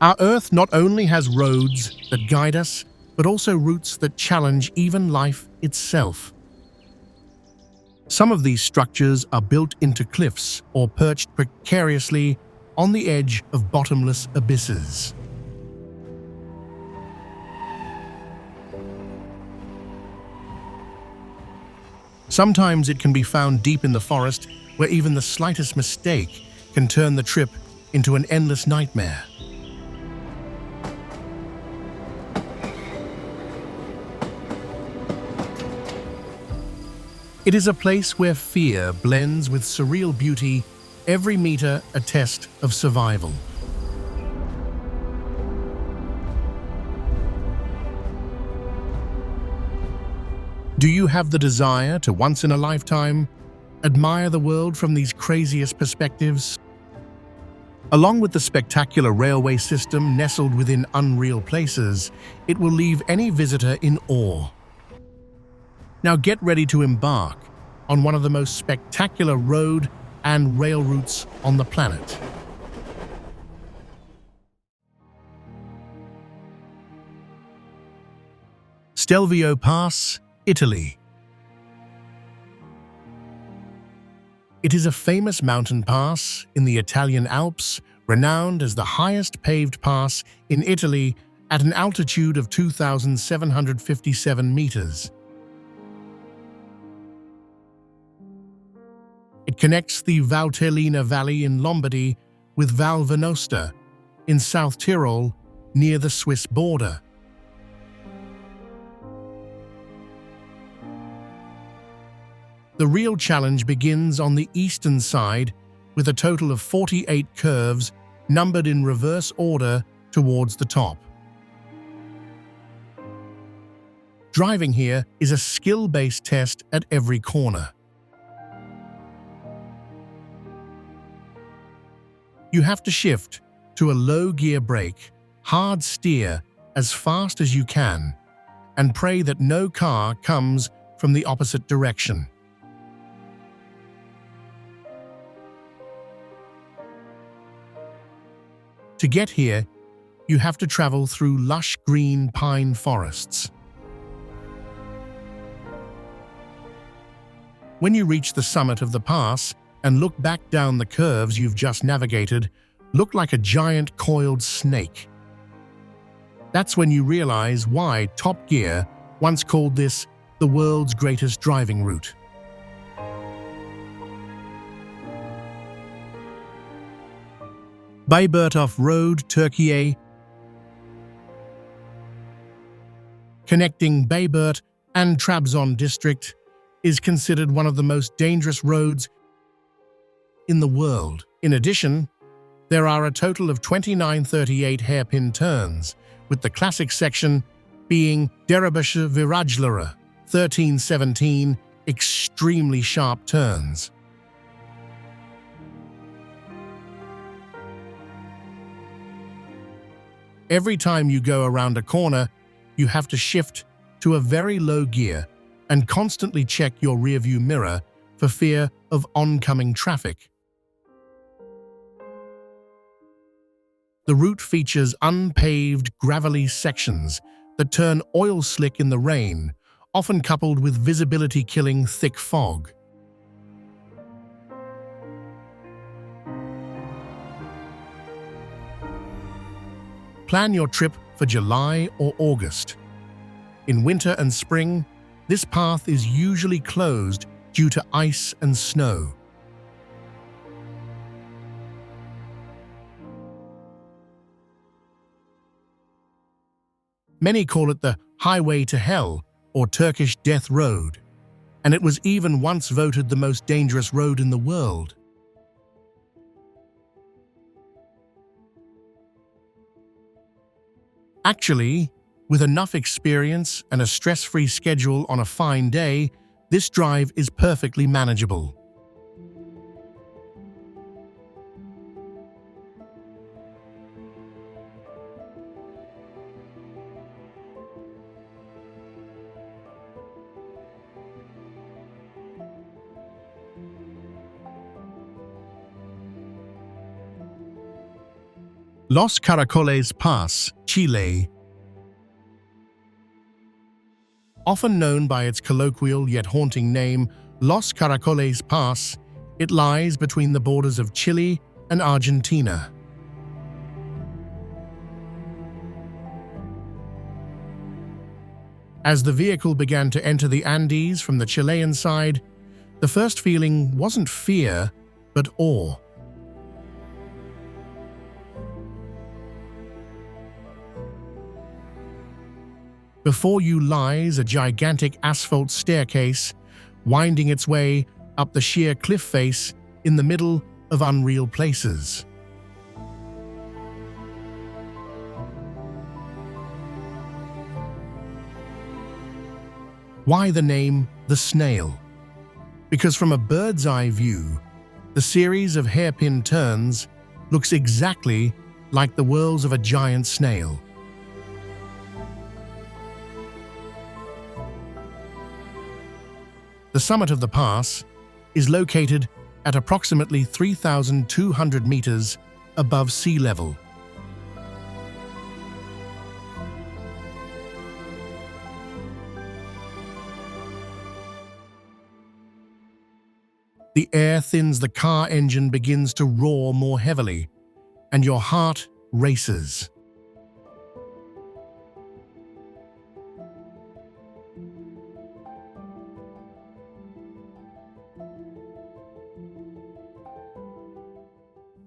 Our Earth not only has roads that guide us, but also routes that challenge even life itself. Some of these structures are built into cliffs or perched precariously on the edge of bottomless abysses. Sometimes it can be found deep in the forest, where even the slightest mistake can turn the trip into an endless nightmare. It is a place where fear blends with surreal beauty, every meter a test of survival. Do you have the desire to, once in a lifetime, admire the world from these craziest perspectives? Along with the spectacular railway system nestled within unreal places, it will leave any visitor in awe. Now get ready to embark on one of the most spectacular road and rail routes on the planet. Stelvio Pass, Italy. It is a famous mountain pass in the Italian Alps, renowned as the highest paved pass in Italy at an altitude of 2,757 meters. It connects the Valtellina Valley in Lombardy with Val Venosta in South Tyrol near the Swiss border. The real challenge begins on the eastern side with a total of 48 curves numbered in reverse order towards the top. Driving here is a skill-based test at every corner. You have to shift to a low-gear brake, hard steer as fast as you can, and pray that no car comes from the opposite direction. To get here, you have to travel through lush green pine forests. When you reach the summit of the pass and look back down the curves you've just navigated, look like a giant coiled snake. That's when you realize why Top Gear once called this the world's greatest driving route. Bayburt-Of Road, Türkiye. Connecting Bayburt and Trabzon district is considered one of the most dangerous roads in the world. In addition, there are a total of 2938 hairpin turns, with the classic section being Deribasha Virajlara, 1317 extremely sharp turns. Every time you go around a corner, you have to shift to a very low gear and constantly check your rearview mirror for fear of oncoming traffic. The route features unpaved, gravelly sections that turn oil slick in the rain, often coupled with visibility-killing thick fog. Plan your trip for July or August. In winter and spring, this path is usually closed due to ice and snow. Many call it the Highway to Hell or Turkish Death Road, and it was even once voted the most dangerous road in the world. Actually, with enough experience and a stress-free schedule on a fine day, this drive is perfectly manageable. Los Caracoles Pass, Chile. Often known by its colloquial yet haunting name, Los Caracoles Pass, it lies between the borders of Chile and Argentina. As the vehicle began to enter the Andes from the Chilean side, the first feeling wasn't fear, but awe. Before you lies a gigantic asphalt staircase, winding its way up the sheer cliff face in the middle of unreal places. Why the name The Snail? Because from a bird's eye view, the series of hairpin turns looks exactly like the whirls of a giant snail. The summit of the pass is located at approximately 3,200 meters above sea level. The air thins, the car engine begins to roar more heavily, and your heart races.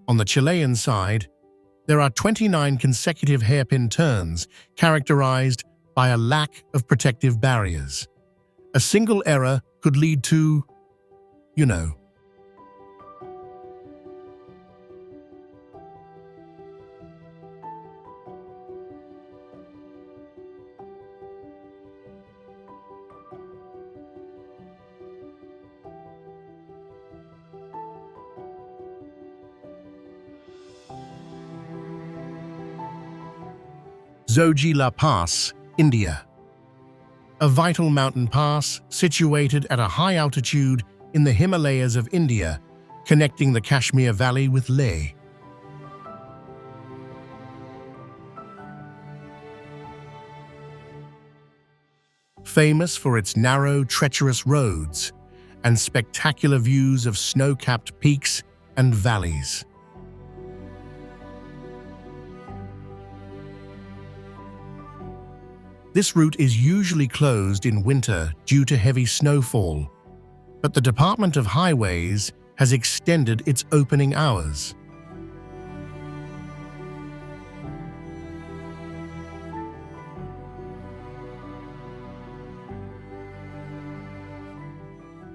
On the Chilean side, there are 29 consecutive hairpin turns characterized by a lack of protective barriers. A single error could lead to, you know. Zoji La Pass, India. A vital mountain pass situated at a high altitude in the Himalayas of India, connecting the Kashmir Valley with Leh. Famous for its narrow, treacherous roads and spectacular views of snow-capped peaks and valleys. This route is usually closed in winter due to heavy snowfall, but the Department of Highways has extended its opening hours.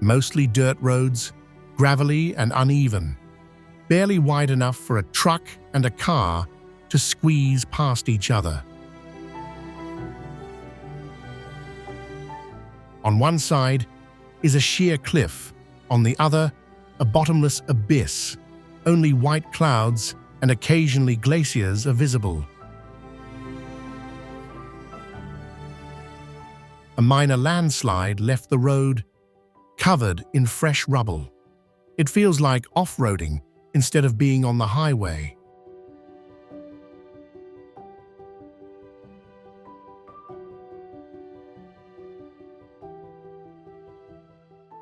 Mostly dirt roads, gravelly and uneven, barely wide enough for a truck and a car to squeeze past each other. On one side is a sheer cliff, on the other, a bottomless abyss. Only white clouds and occasionally glaciers are visible. A minor landslide left the road covered in fresh rubble. It feels like off-roading instead of being on the highway.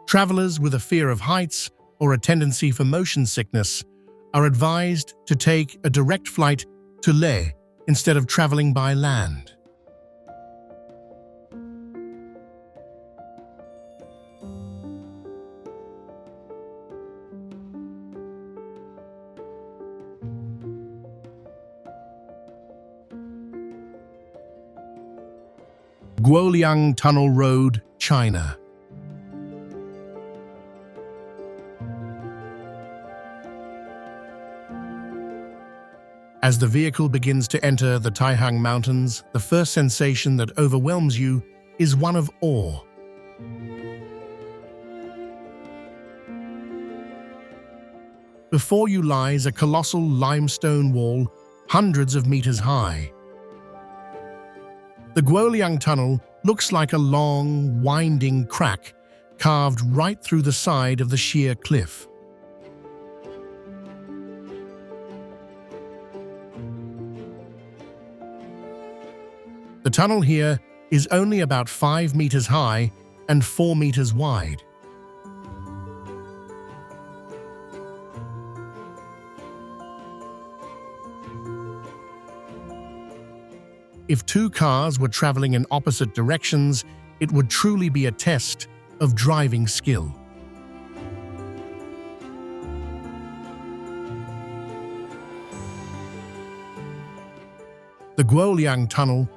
Travelers with a fear of heights or a tendency for motion sickness are advised to take a direct flight to Leh instead of traveling by land. Guoliang Tunnel Road, China. As the vehicle begins to enter the Taihang Mountains, the first sensation that overwhelms you is one of awe. Before you lies a colossal limestone wall hundreds of meters high. The Guoliang Tunnel looks like a long, winding crack carved right through the side of the sheer cliff. The tunnel here is only about 5 meters high and 4 meters wide. If two cars were traveling in opposite directions, it would truly be a test of driving skill. The Guoliang Tunnel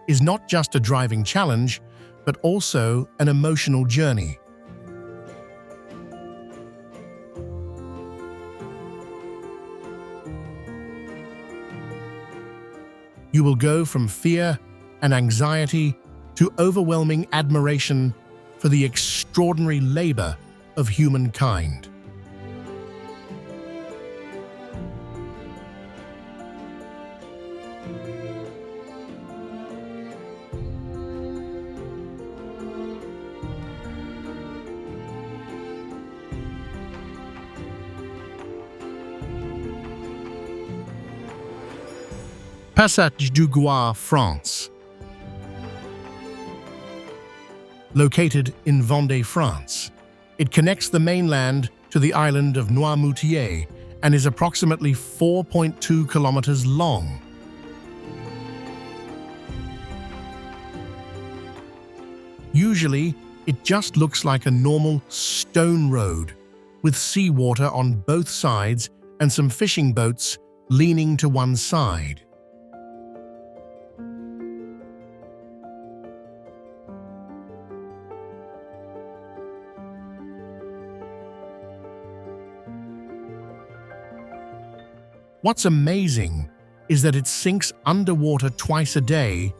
is not just a driving challenge, but also an emotional journey. You will go from fear and anxiety to overwhelming admiration for the extraordinary labor of humankind. Passage du Gois, France. Located in Vendée, France, it connects the mainland to the island of Noirmoutier and is approximately 4.2 kilometers long. Usually, it just looks like a normal stone road with seawater on both sides and some fishing boats leaning to one side. What's amazing is that it sinks underwater twice a day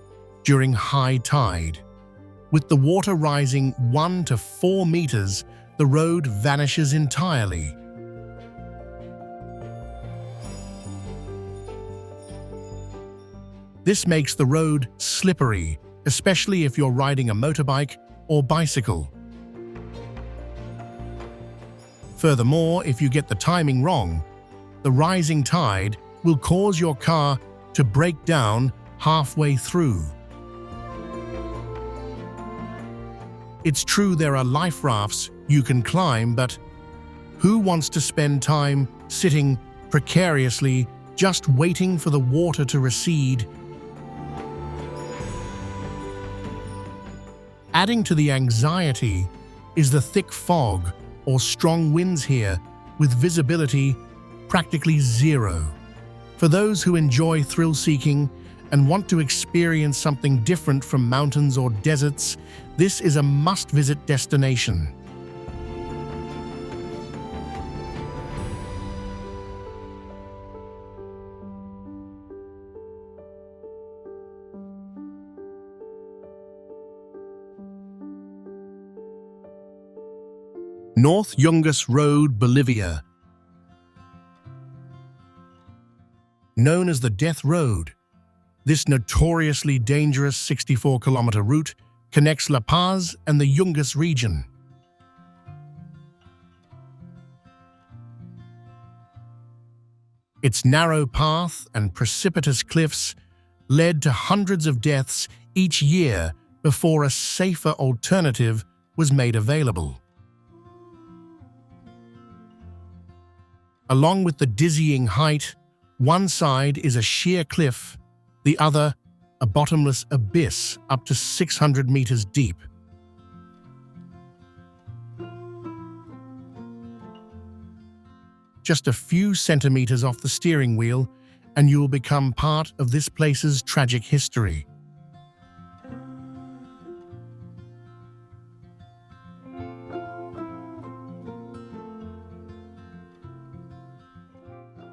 during high tide. With the water rising 1 to 4 meters, the road vanishes entirely. This makes the road slippery, especially if you're riding a motorbike or bicycle. Furthermore, if you get the timing wrong, the rising tide will cause your car to break down halfway through. It's true there are life rafts you can climb, but who wants to spend time sitting precariously just waiting for the water to recede? Adding to the anxiety is the thick fog or strong winds here, with visibility practically zero. For those who enjoy thrill-seeking and want to experience something different from mountains or deserts, this is a must-visit destination. North Yungas Road, Bolivia. Known as the Death Road, this notoriously dangerous 64-kilometer route connects La Paz and the Yungas region. Its narrow path and precipitous cliffs led to hundreds of deaths each year before a safer alternative was made available. Along with the dizzying height, one side is a sheer cliff, the other a bottomless abyss up to 600 meters deep. Just a few centimeters off the steering wheel, and you will become part of this place's tragic history.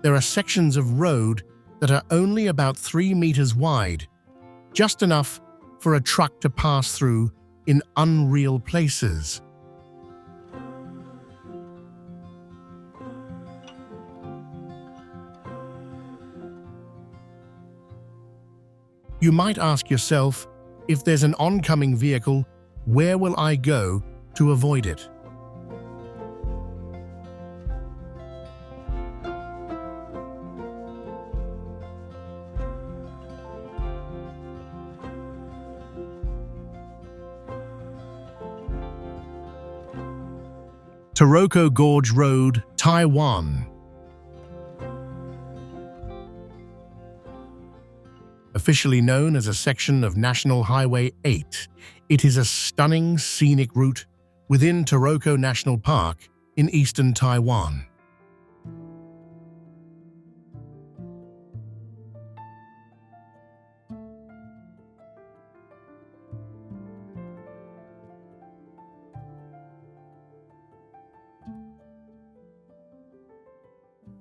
There are sections of road that are only about 3 meters wide, just enough for a truck to pass through in unreal places. You might ask yourself, if there's an oncoming vehicle, where will I go to avoid it? Taroko Gorge Road, Taiwan. Officially known as a section of National Highway 8, it is a stunning scenic route within Taroko National Park in eastern Taiwan.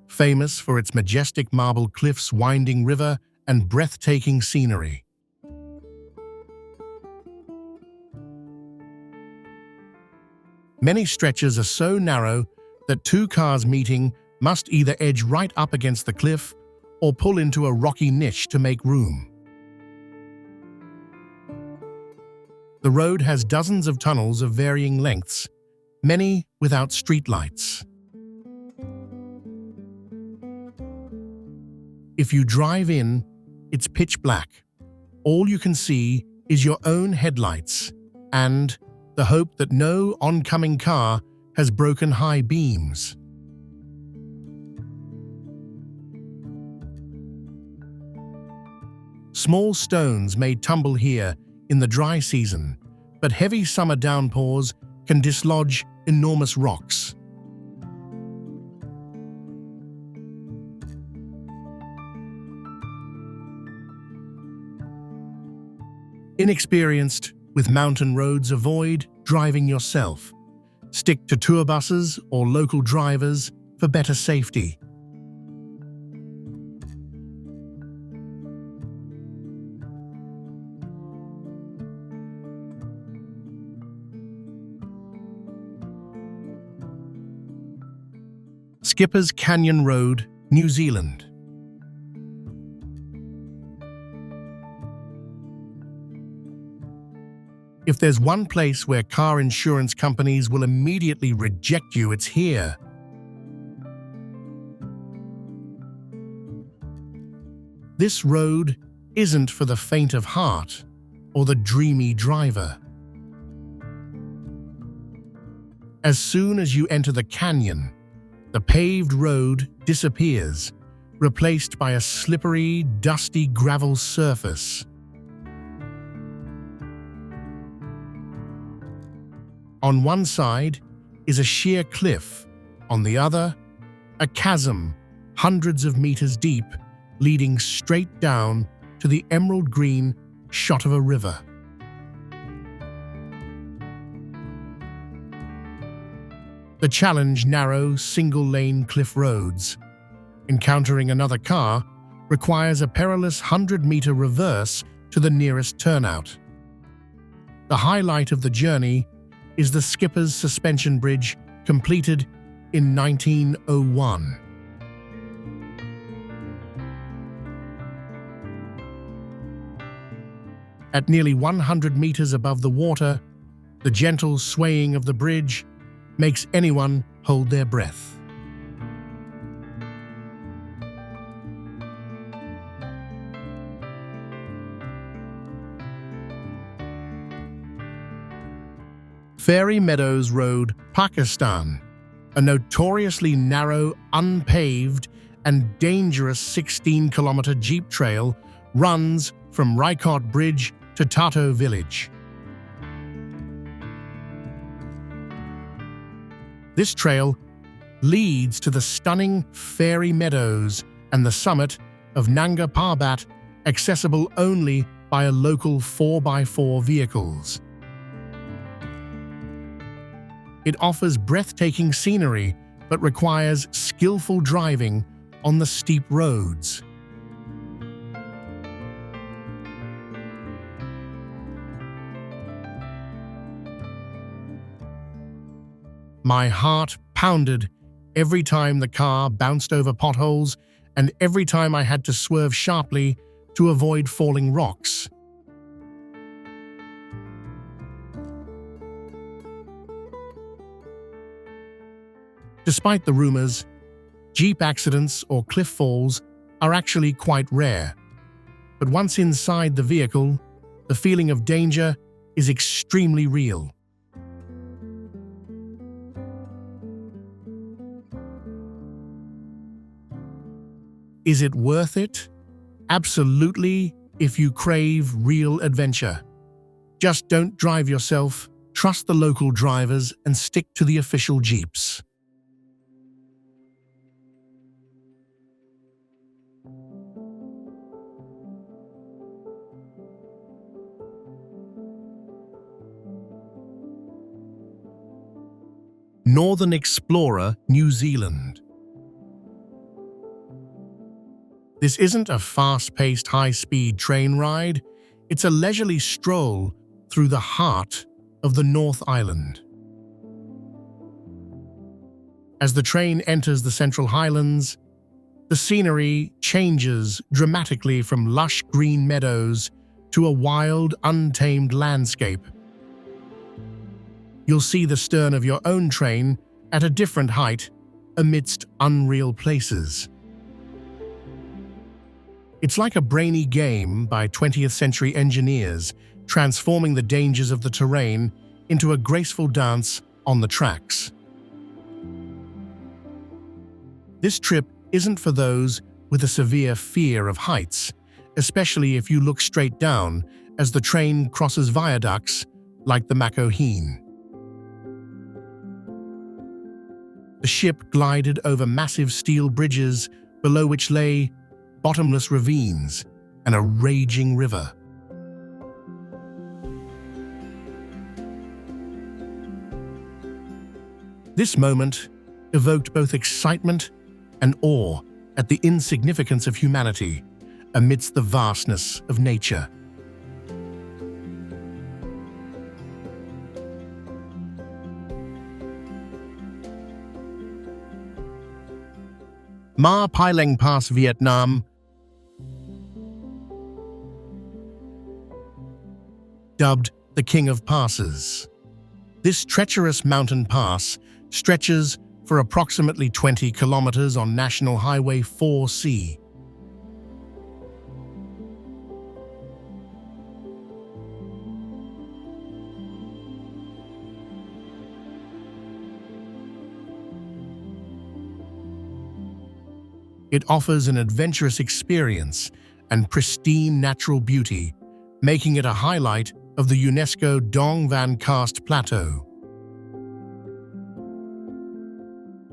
Famous for its majestic marble cliffs, winding river, and breathtaking scenery. Many stretches are so narrow that two cars meeting must either edge right up against the cliff or pull into a rocky niche to make room. The road has dozens of tunnels of varying lengths, many without streetlights. If you drive in, it's pitch black. All you can see is your own headlights and the hope that no oncoming car has broken high beams. Small stones may tumble here in the dry season, but heavy summer downpours can dislodge enormous rocks. Inexperienced with mountain roads, avoid driving yourself. Stick to tour buses or local drivers for better safety. Skipper's Canyon Road, New Zealand. If there's one place where car insurance companies will immediately reject you, it's here. This road isn't for the faint of heart or the dreamy driver. As soon as you enter the canyon, the paved road disappears, replaced by a slippery, dusty gravel surface. On one side is a sheer cliff, on the other, a chasm hundreds of meters deep, leading straight down to the emerald green shot of a river. The challenge narrow, single-lane cliff roads. Encountering another car requires a perilous 100-meter reverse to the nearest turnout. The highlight of the journey is the Skipper's Suspension Bridge, completed in 1901. At nearly 100 meters above the water, the gentle swaying of the bridge makes anyone hold their breath. Fairy Meadows Road, Pakistan, a notoriously narrow, unpaved, and dangerous 16-kilometer jeep trail runs from Raikot Bridge to Tato village. This trail leads to the stunning Fairy Meadows and the summit of Nanga Parbat, accessible only by a local 4x4 vehicles. It offers breathtaking scenery, but requires skillful driving on the steep roads. My heart pounded every time the car bounced over potholes and every time I had to swerve sharply to avoid falling rocks. Despite the rumors, Jeep accidents or cliff falls are actually quite rare. But once inside the vehicle, the feeling of danger is extremely real. Is it worth it? Absolutely, if you crave real adventure. Just don't drive yourself, trust the local drivers, and stick to the official jeeps. Northern Explorer, New Zealand. This isn't a fast-paced, high-speed train ride. It's a leisurely stroll through the heart of the North Island. As the train enters the Central Highlands, the scenery changes dramatically from lush green meadows to a wild, untamed landscape. You'll see the stern of your own train at a different height amidst unreal places. It's like a brainy game by 20th century engineers transforming the dangers of the terrain into a graceful dance on the tracks. This trip isn't for those with a severe fear of heights, especially if you look straight down as the train crosses viaducts like the Mackinac. The ship glided over massive steel bridges below which lay bottomless ravines and a raging river. This moment evoked both excitement and awe at the insignificance of humanity amidst the vastness of nature. Ma Pai Leng Pass, Vietnam. Dubbed the King of Passes. This treacherous mountain pass stretches for approximately 20 kilometers on National Highway 4C. It offers an adventurous experience and pristine natural beauty, making it a highlight of the UNESCO Dong Van Karst Plateau.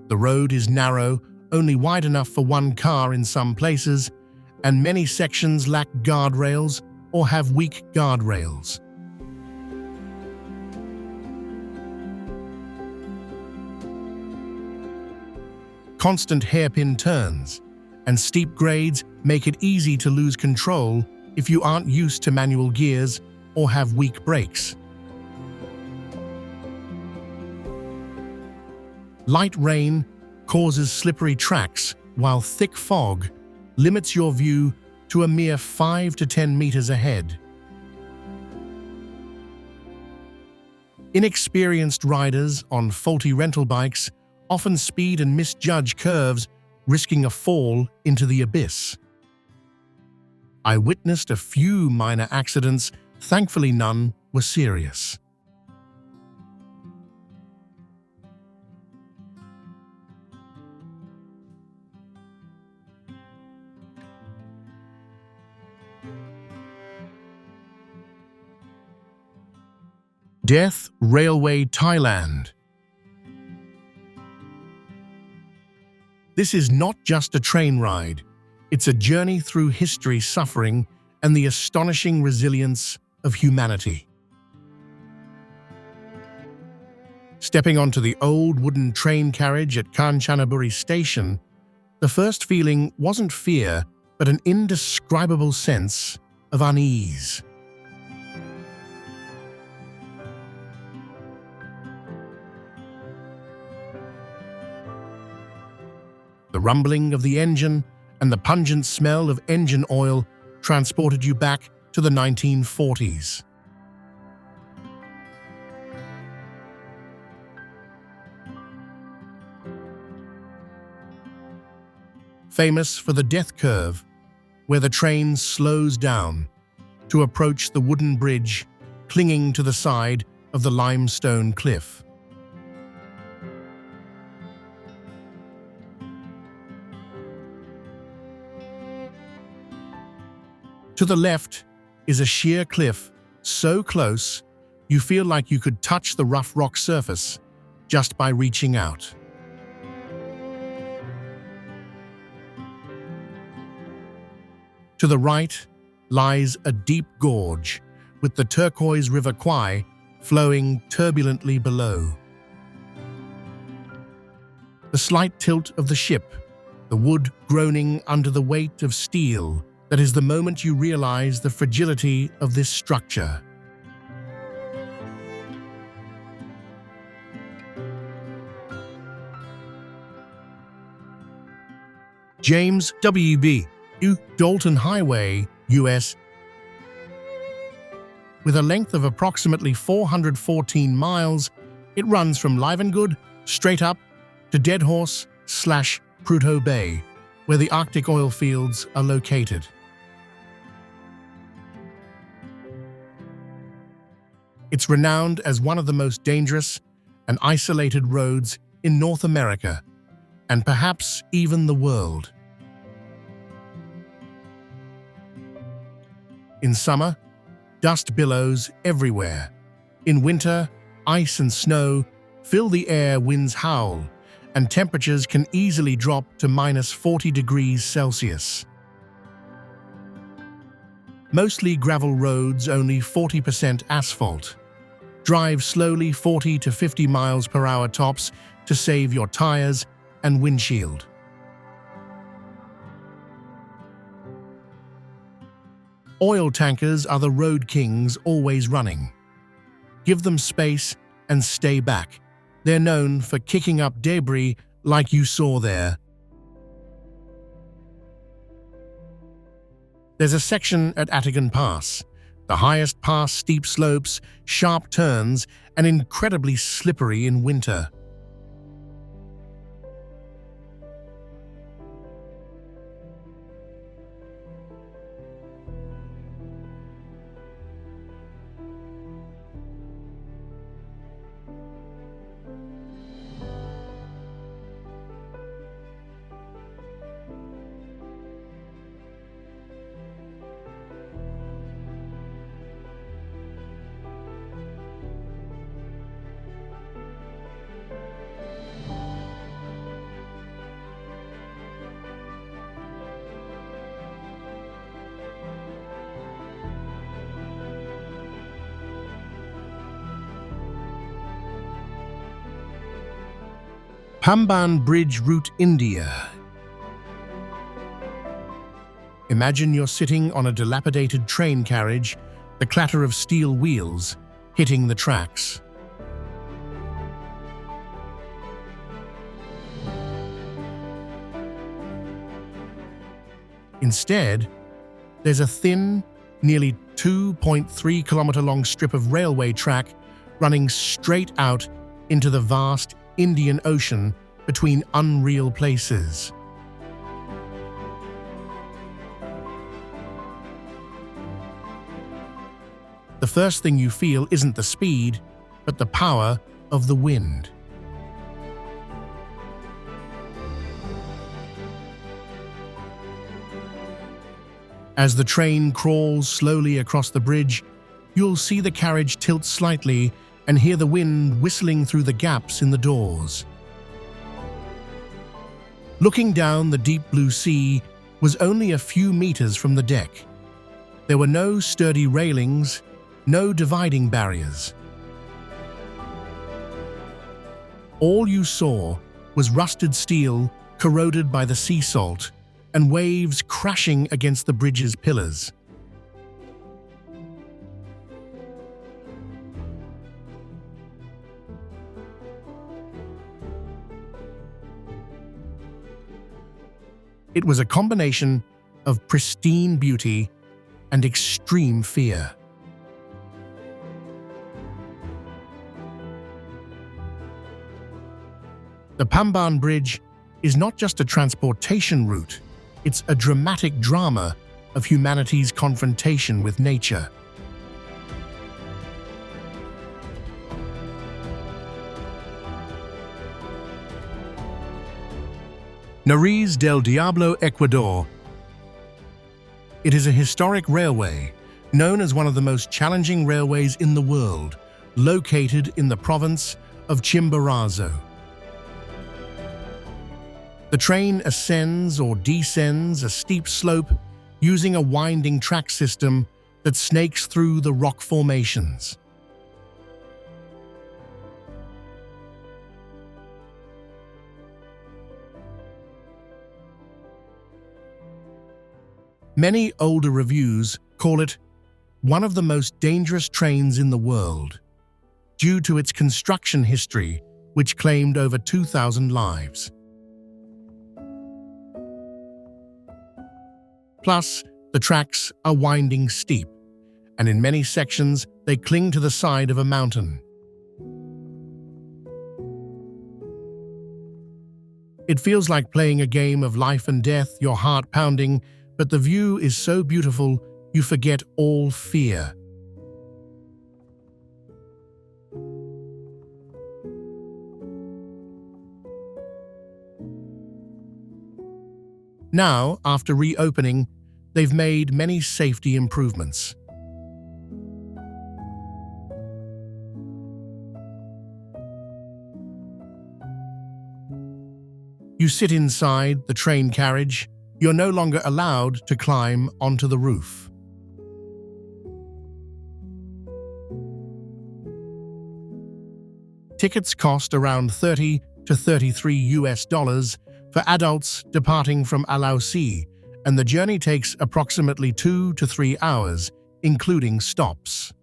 The road is narrow, only wide enough for one car in some places, and many sections lack guardrails or have weak guardrails. Constant hairpin turns and steep grades make it easy to lose control if you aren't used to manual gears or have weak brakes. Light rain causes slippery tracks, while thick fog limits your view to a mere 5 to 10 meters ahead. Inexperienced riders on faulty rental bikes often speed and misjudge curves, risking a fall into the abyss. I witnessed a few minor accidents, thankfully none were serious. Death Railway, Thailand. This is not just a train ride, it's a journey through history, suffering, and the astonishing resilience of humanity. Stepping onto the old wooden train carriage at Kanchanaburi Station, the first feeling wasn't fear, but an indescribable sense of unease. The rumbling of the engine and the pungent smell of engine oil transported you back to the 1940s. Famous for the death curve, where the train slows down to approach the wooden bridge clinging to the side of the limestone cliff. To the left is a sheer cliff so close you feel like you could touch the rough rock surface just by reaching out. To the right lies a deep gorge with the turquoise River Kwai flowing turbulently below. The slight tilt of the ship, the wood groaning under the weight of steel, that is the moment you realize the fragility of this structure. James W.B. Dalton Highway, U.S. With a length of approximately 414 miles, it runs from Livengood straight up to Deadhorse/Prudhoe Bay, where the Arctic oil fields are located. It's renowned as one of the most dangerous and isolated roads in North America, and perhaps even the world. In summer, dust billows everywhere. In winter, ice and snow fill the air, winds howl, and temperatures can easily drop to -40 degrees Celsius. Mostly gravel roads, only 40% asphalt. Drive slowly 40 to 50 miles per hour tops to save your tires and windshield. Oil tankers are the road kings, always running. Give them space and stay back. They're known for kicking up debris like you saw there. There's a section at Atigun Pass, the highest pass, steep slopes, sharp turns, and incredibly slippery in winter. Pamban Bridge Route, India. Imagine you're sitting on a dilapidated train carriage, the clatter of steel wheels hitting the tracks. Instead, there's a thin, nearly 2.3-kilometer-long strip of railway track running straight out into the vast Indian Ocean between unreal places. The first thing you feel isn't the speed, but the power of the wind. As the train crawls slowly across the bridge, you'll see the carriage tilt slightly and hear the wind whistling through the gaps in the doors. Looking down, the deep blue sea was only a few meters from the deck. There were no sturdy railings, no dividing barriers. All you saw was rusted steel corroded by the sea salt and waves crashing against the bridge's pillars. It was a combination of pristine beauty and extreme fear. The Pamban Bridge is not just a transportation route, it's a dramatic drama of humanity's confrontation with nature. Nariz del Diablo, Ecuador. It is a historic railway, known as one of the most challenging railways in the world, located in the province of Chimborazo. The train ascends or descends a steep slope using a winding track system that snakes through the rock formations. Many older reviews call it one of the most dangerous trains in the world, due to its construction history, which claimed over 2,000 lives. Plus, the tracks are winding steep, and in many sections they cling to the side of a mountain. It feels like playing a game of life and death, your heart pounding, but the view is so beautiful you forget all fear. Now, after reopening, they've made many safety improvements. You sit inside the train carriage. You're no longer allowed to climb onto the roof. Tickets cost around $30 to $33 for adults departing from Alausi, and the journey takes approximately 2 to 3 hours, including stops.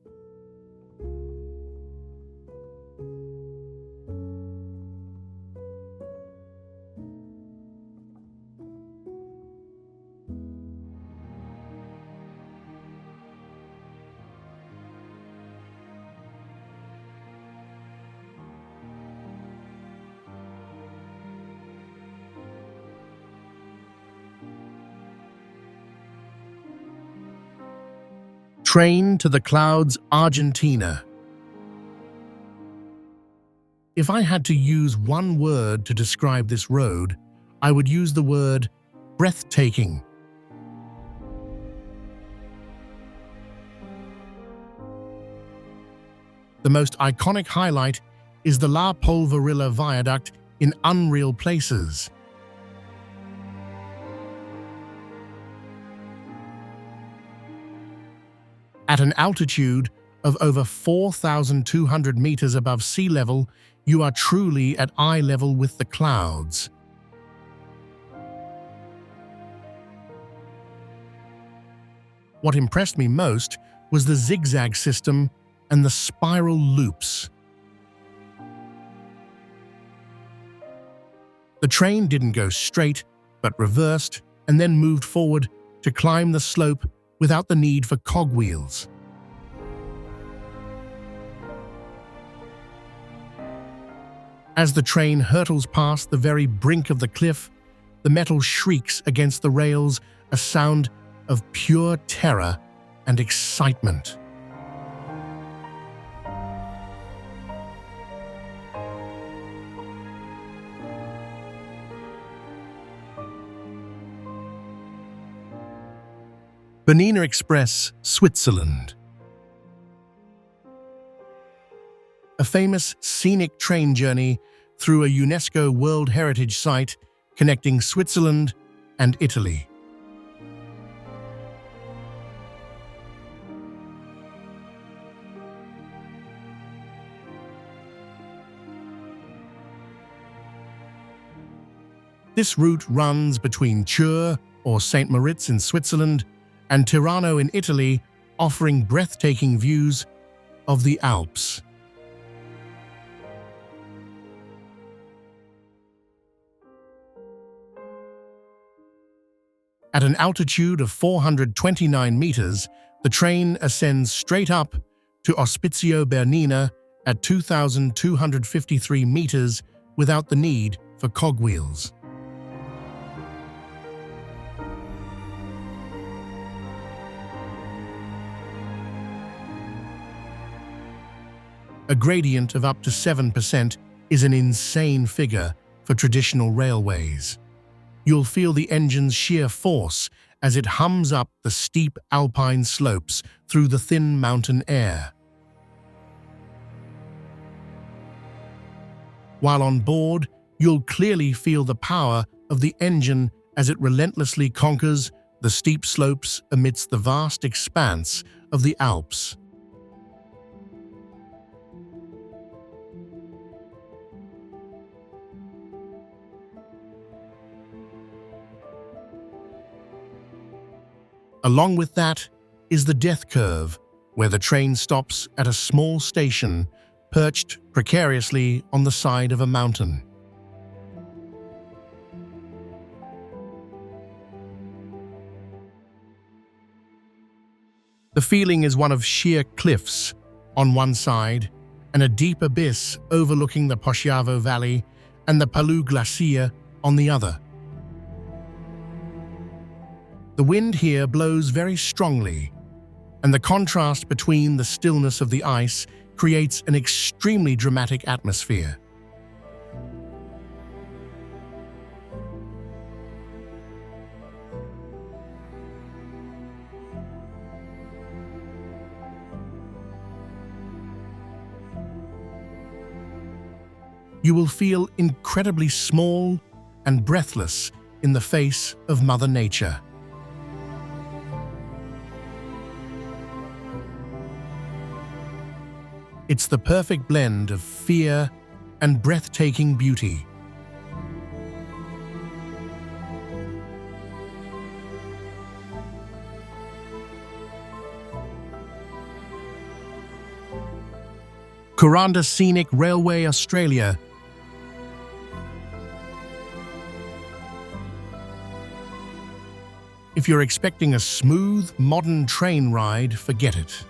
Train to the Clouds, Argentina. If I had to use one word to describe this road, I would use the word breathtaking. The most iconic highlight is the La Polverilla viaduct in unreal places. At an altitude of over 4,200 meters above sea level, you are truly at eye level with the clouds. What impressed me most was the zigzag system and the spiral loops. The train didn't go straight, but reversed and then moved forward to climb the slope without the need for cogwheels. As the train hurtles past the very brink of the cliff, the metal shrieks against the rails, a sound of pure terror and excitement. Bernina Express, Switzerland. A famous scenic train journey through a UNESCO World Heritage Site connecting Switzerland and Italy. This route runs between Chur or St. Moritz in Switzerland and Tirano in Italy, offering breathtaking views of the Alps. At an altitude of 429 meters, the train ascends straight up to Ospizio Bernina at 2,253 meters without the need for cogwheels. A gradient of up to 7% is an insane figure for traditional railways. You'll feel the engine's sheer force as it hums up the steep alpine slopes through the thin mountain air. While on board, you'll clearly feel the power of the engine as it relentlessly conquers the steep slopes amidst the vast expanse of the Alps. Along with that is the death curve, where the train stops at a small station perched precariously on the side of a mountain. The feeling is one of sheer cliffs on one side and a deep abyss overlooking the Posciavo Valley and the Palu Glacier on the other. The wind here blows very strongly, and the contrast between the stillness of the ice creates an extremely dramatic atmosphere. You will feel incredibly small and breathless in the face of Mother Nature. It's the perfect blend of fear and breathtaking beauty. Kuranda Scenic Railway, Australia. If you're expecting a smooth, modern train ride, forget it.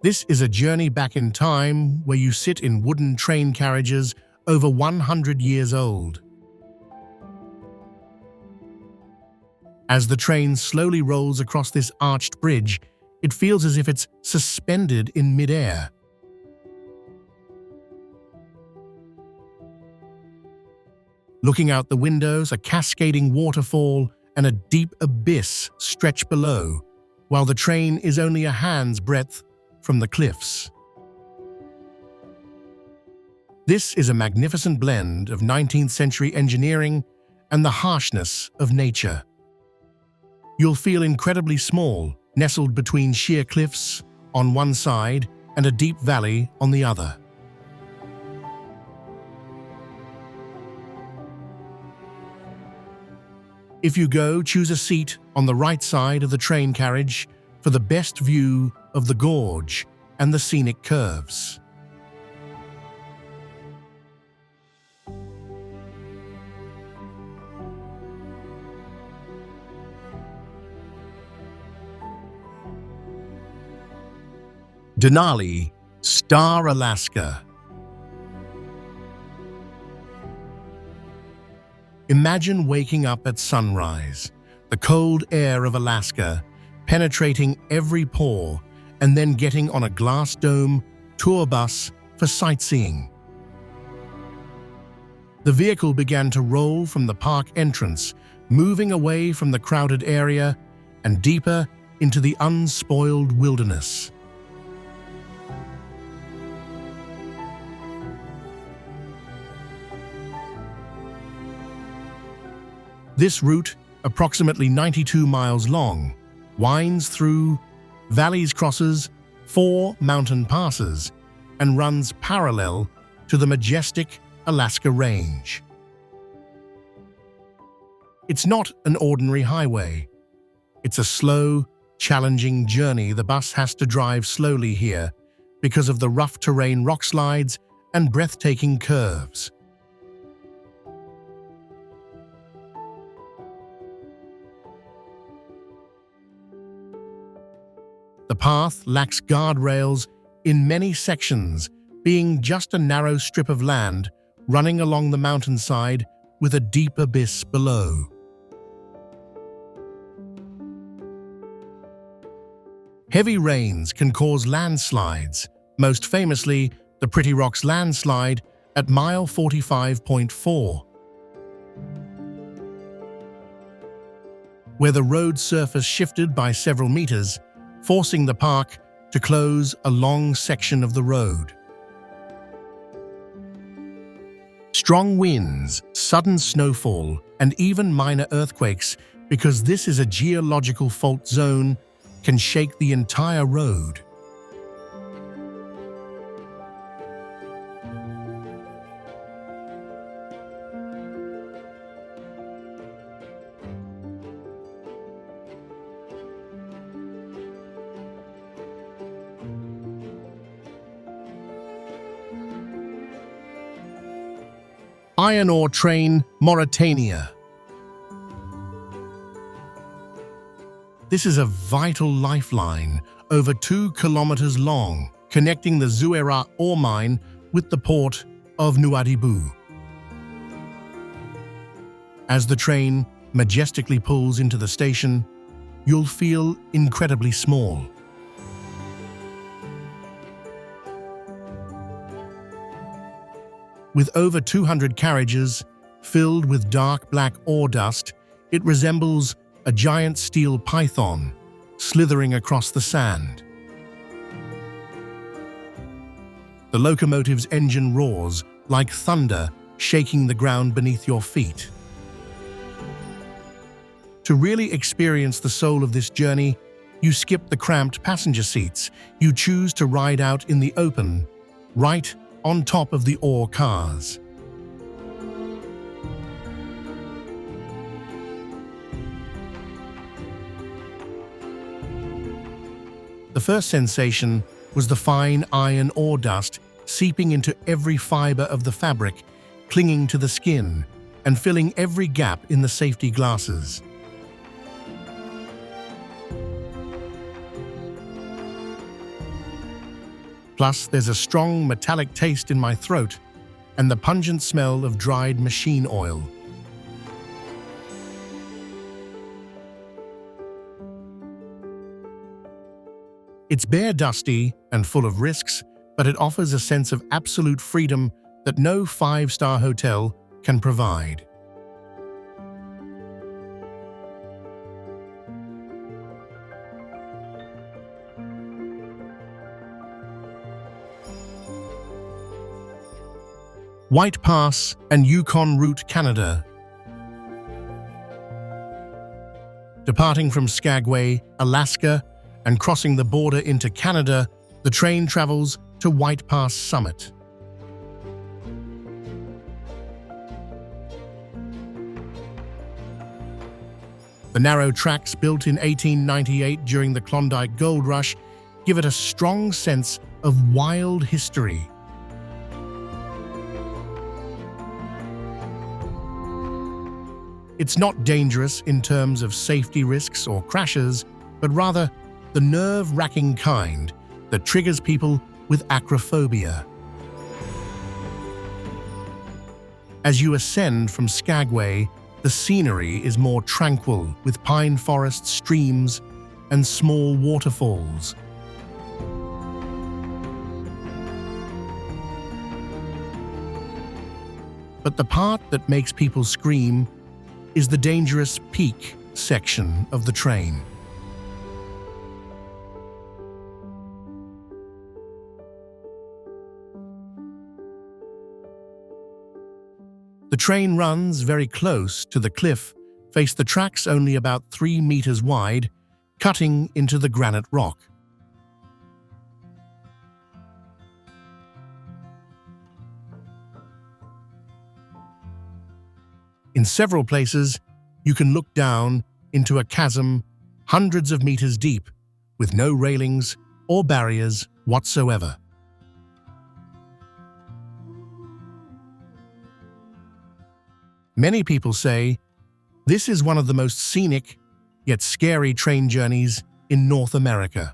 This is a journey back in time where you sit in wooden train carriages over 100 years old. As the train slowly rolls across this arched bridge, it feels as if it's suspended in midair. Looking out the windows, a cascading waterfall and a deep abyss stretch below, while the train is only a hand's breadth from the cliffs. This is a magnificent blend of 19th century engineering and the harshness of nature. You'll feel incredibly small, nestled between sheer cliffs on one side and a deep valley on the other. If you go, choose a seat on the right side of the train carriage for the best view of the gorge and the scenic curves. Denali, Star, Alaska. Imagine waking up at sunrise, the cold air of Alaska penetrating every pore, and then getting on a glass dome tour bus for sightseeing. The vehicle began to roll from the park entrance, moving away from the crowded area and deeper into the unspoiled wilderness. This route, approximately 92 miles long, winds through valleys, crosses 4 mountain passes, and runs parallel to the majestic Alaska Range. It's not an ordinary highway. It's a slow, challenging journey. The bus has to drive slowly here because of the rough terrain, rock slides, and breathtaking curves. The path lacks guardrails in many sections, being just a narrow strip of land running along the mountainside with a deep abyss below. Heavy rains can cause landslides, most famously the Pretty Rocks landslide at mile 45.4, where the road surface shifted by several meters, forcing the park to close a long section of the road. Strong winds, sudden snowfall, and even minor earthquakes, because this is a geological fault zone, can shake the entire road. Iron ore train, Mauritania. This is a vital lifeline, over 2 kilometers long, connecting the Zouérate ore mine with the port of Nouadhibou. As the train majestically pulls into the station, you'll feel incredibly small. With over 200 carriages filled with dark black ore dust, it resembles a giant steel python slithering across the sand. The locomotive's engine roars like thunder, shaking the ground beneath your feet. To really experience the soul of this journey, you skip the cramped passenger seats. You choose to ride out in the open, right on top of the ore cars. The first sensation was the fine iron ore dust seeping into every fiber of the fabric, clinging to the skin and filling every gap in the safety glasses. Plus, there's a strong metallic taste in my throat and the pungent smell of dried machine oil. It's bare, dusty, and full of risks, but it offers a sense of absolute freedom that no 5-star hotel can provide. White Pass and Yukon Route, Canada. Departing from Skagway, Alaska, and crossing the border into Canada, the train travels to White Pass Summit. The narrow tracks built in 1898 during the Klondike Gold Rush give it a strong sense of wild history. It's not dangerous in terms of safety risks or crashes, but rather the nerve-wracking kind that triggers people with acrophobia. As you ascend from Skagway, the scenery is more tranquil, with pine forests, streams, and small waterfalls. But the part that makes people scream is the dangerous peak section of the train. The train runs very close to the cliff, face the tracks only about 3 meters wide, cutting into the granite rock. In several places, you can look down into a chasm hundreds of meters deep, with no railings or barriers whatsoever. Many people say this is one of the most scenic yet scary train journeys in North America.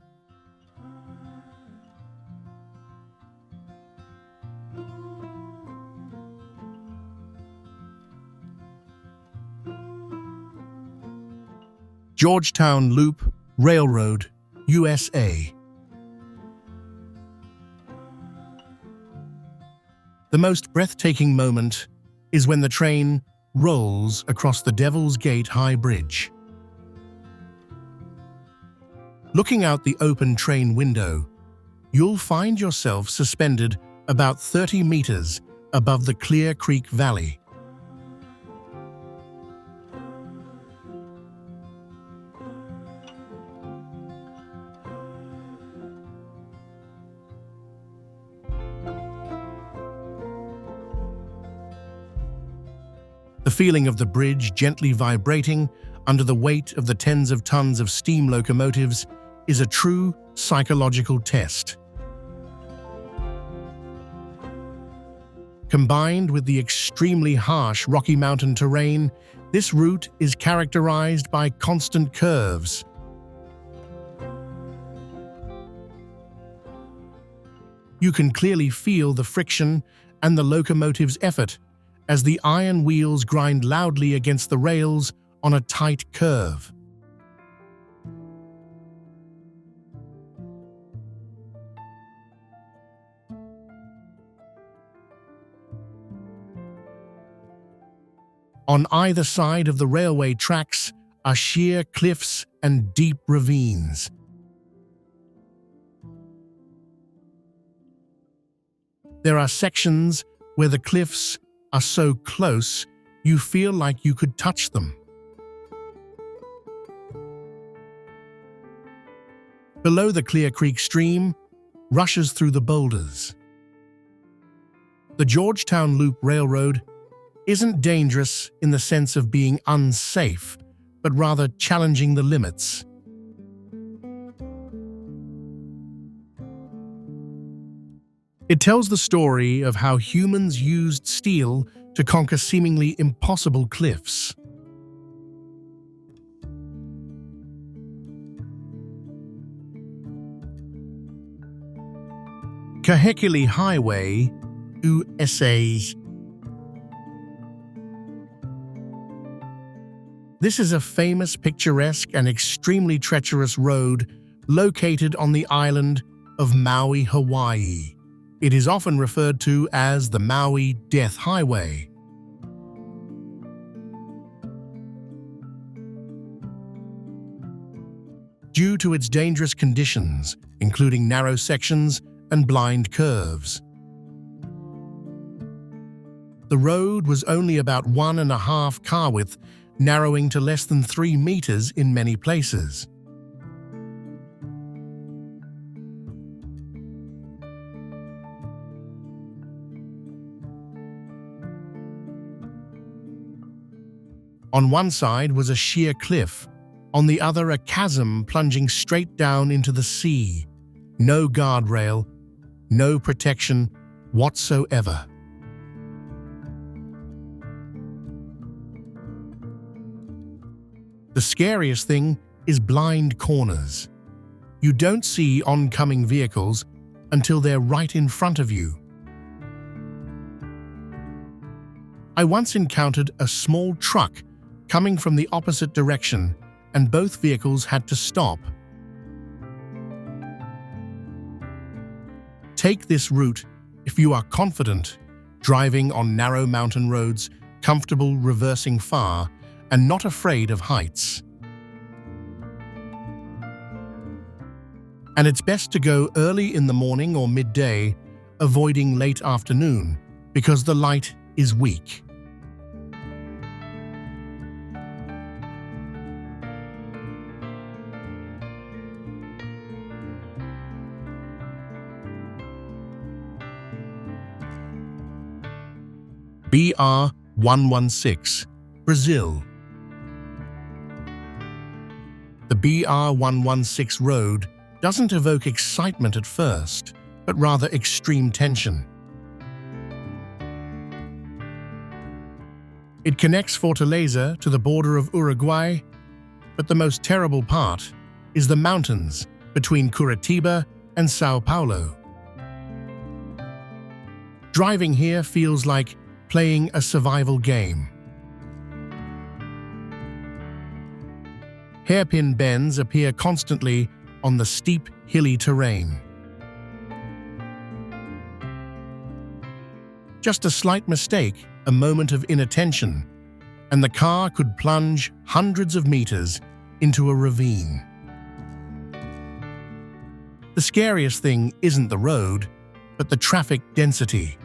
Georgetown Loop, Railroad, USA. The most breathtaking moment is when the train rolls across the Devil's Gate High Bridge. Looking out the open train window, you'll find yourself suspended about 30 meters above the Clear Creek Valley. The feeling of the bridge gently vibrating under the weight of the tens of tons of steam locomotives is a true psychological test. Combined with the extremely harsh Rocky Mountain terrain, this route is characterized by constant curves. You can clearly feel the friction and the locomotive's effort as the iron wheels grind loudly against the rails on a tight curve. On either side of the railway tracks are sheer cliffs and deep ravines. There are sections where the cliffs are so close you feel like you could touch them. Below, the Clear Creek stream rushes through the boulders. The Georgetown Loop Railroad isn't dangerous in the sense of being unsafe, but rather challenging the limits. It tells the story of how humans used steel to conquer seemingly impossible cliffs. Caracoles Highway, USA. This is a famous, picturesque, and extremely treacherous road located on the island of Maui, Hawaii. It is often referred to as the Maui Death Highway. Due to its dangerous conditions, including narrow sections and blind curves. The road was only about 1.5 car width, narrowing to less than 3 meters in many places. On one side was a sheer cliff, on the other a chasm plunging straight down into the sea. No guardrail, no protection whatsoever. The scariest thing is blind corners. You don't see oncoming vehicles until they're right in front of you. I once encountered a small truck coming from the opposite direction, and both vehicles had to stop. Take this route if you are confident, driving on narrow mountain roads, comfortable reversing far, and not afraid of heights. And it's best to go early in the morning or midday, avoiding late afternoon, because the light is weak. BR-116, Brazil. The BR-116 road doesn't evoke excitement at first, but rather extreme tension. It connects Fortaleza to the border of Uruguay, but the most terrible part is the mountains between Curitiba and Sao Paulo. Driving here feels like playing a survival game. Hairpin bends appear constantly on the steep, hilly terrain. Just a slight mistake, a moment of inattention, and the car could plunge hundreds of meters into a ravine. The scariest thing isn't the road, but the traffic density.